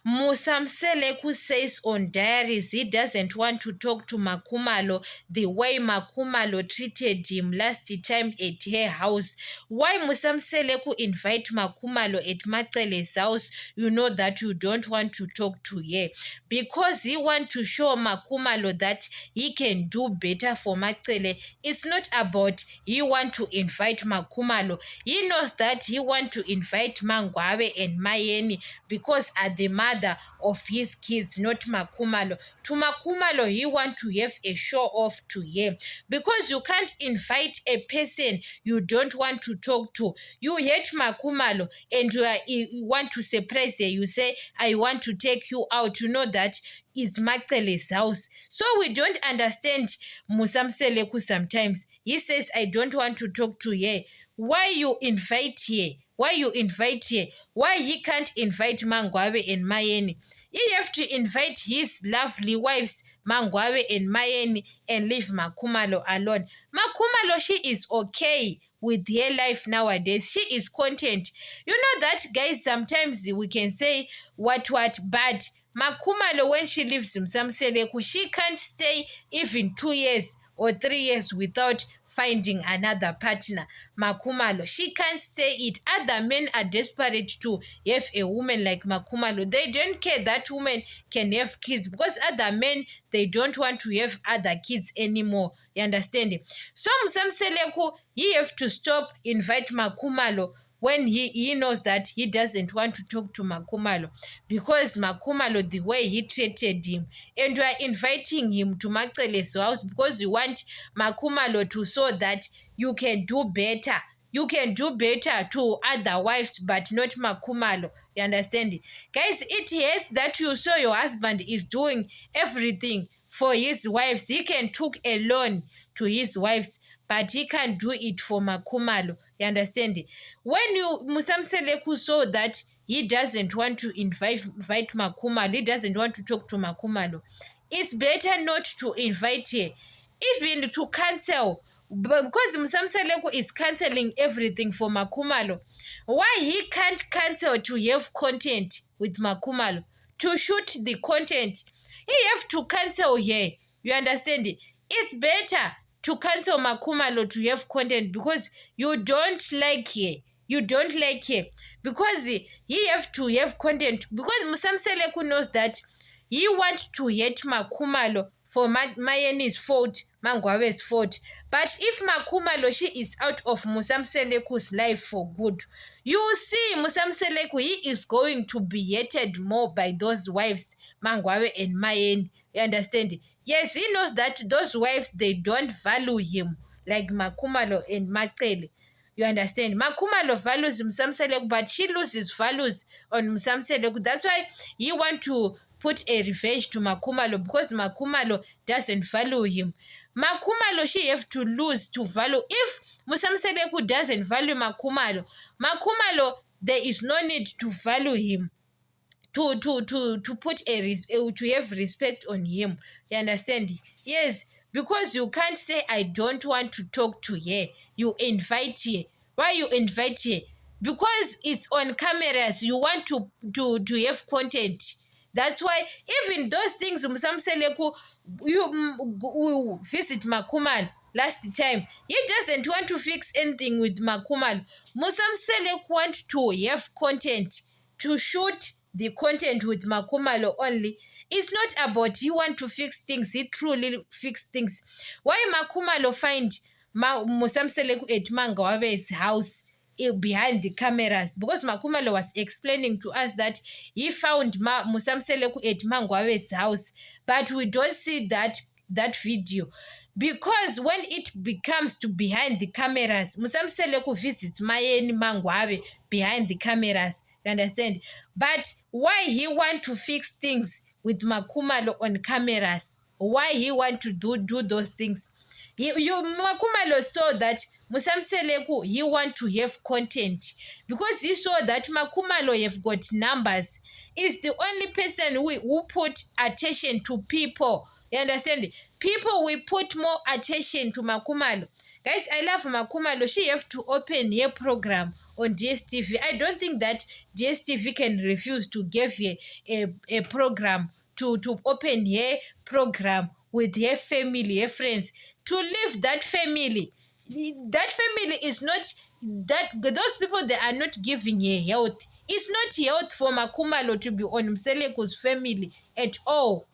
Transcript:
Musamseleku says on diaries he doesn't want to talk to Makhumalo the way Makhumalo treated him last time at her house. Why Musamseleku invite Makhumalo at Macele's house? You know that you don't want to talk to her. Because he want to show Makhumalo that he can do better for Macele. It's not about he want to invite Makhumalo. He knows that he want to invite Mangwabe and Mayeni because are the mother of his kids, not Makhumalo. To Makhumalo, he want to have a show off to him because you can't invite a person you don't want to talk to. You hate Makhumalo and you want to surprise her. You say, I want to take you out. You know that it's Macele's house. So we don't understand Musamseleku sometimes. He says, I don't want to talk to her. Why you invite her? Why you invite her? Why he can't invite Mangwabe and Mayeni? He have to invite his lovely wives, Mangwabe and Mayeni, and leave Makhumalo alone. Makhumalo, she is okay with her life nowadays. She is content. You know that, guys, sometimes we can say what, but Makhumalo, when she leaves Musamseleku, she can't stay even 2 years or 3 years without finding another partner. Makhumalo, she can't say it. Other men are desperate to have a woman like Makhumalo. They don't care that woman can have kids because other men, they don't want to have other kids anymore. You understand? So Musamseleku, he have to stop invite Makhumalo when he knows that he doesn't want to talk to Makhumalo because Makhumalo, the way he treated him, and you are inviting him to Macele's house because you want Makhumalo to show that you can do better. You can do better to other wives, but not Makhumalo. You understand? Guys, it is that you saw your husband is doing everything for his wives. He can took a loan to his wives, but he can't do it for Makhumalo. You understand? When Musamseleku saw that he doesn't want to invite Makhumalo, he doesn't want to talk to Makhumalo, it's better not to invite her, even to cancel. Because Musamseleku is cancelling everything for Makhumalo. Why he can't cancel to have content with Makhumalo? To shoot the content, he have to cancel here. You understand? It's better to cancel Makhumalo to have content because you don't like her. You don't like her because he have to have content because Musamseleku knows that he wants to hate Makhumalo for Mayeni's fault, Mangwabe's fault. But if Makhumalo, she is out of Musamseleku's life for good, you see Musamseleku, he is going to be hated more by those wives, Mangwabe and Mayeni. You understand? Yes, he knows that those wives, they don't value him like Makhumalo and Macele. You understand? Makhumalo values Musamseleku, but she loses values on Musamseleku. That's why he want to put a revenge to Makhumalo because Makhumalo doesn't value him. Makhumalo, she have to lose to value. If Musamseleku doesn't value Makhumalo, there is no need to value him. To put to have respect on him. You understand? Yes, because you can't say I don't want to talk to her. You invite her. Why you invite her? Because it's on cameras. You want to have content. That's why even those things Musamseleku, you visit Makhumalo last time, he doesn't want to fix anything with Makhumalo. Musamseleku want to have content, to shoot the content with Makhumalo only. It's not about he want to fix things. He truly fix things. Why Makhumalo find Musamseleku at Mangwabe's house behind the cameras? Because Makhumalo was explaining to us that he found Musamseleku at Mangwabe's house, but we don't see that video. Because when it becomes to behind the cameras, Musamseleku visits Mayeni Mangwabe behind the cameras. You understand? But why he want to fix things with Makhumalo on cameras? Why he want to do those things? Makhumalo saw that Musamseleku, he want to have content because he saw that Makhumalo have got numbers. Is the only person who put attention to people. You understand? People will put more attention to Makhumalo. Guys, I love Makumalo. She have to open her program on DSTV. I don't think that DSTV can refuse to give her a program to open her program with her family, her friends, to leave that family. That family is not that those people, they are not giving her health. It's not health for Makumalo to be on Mseleku's family at all.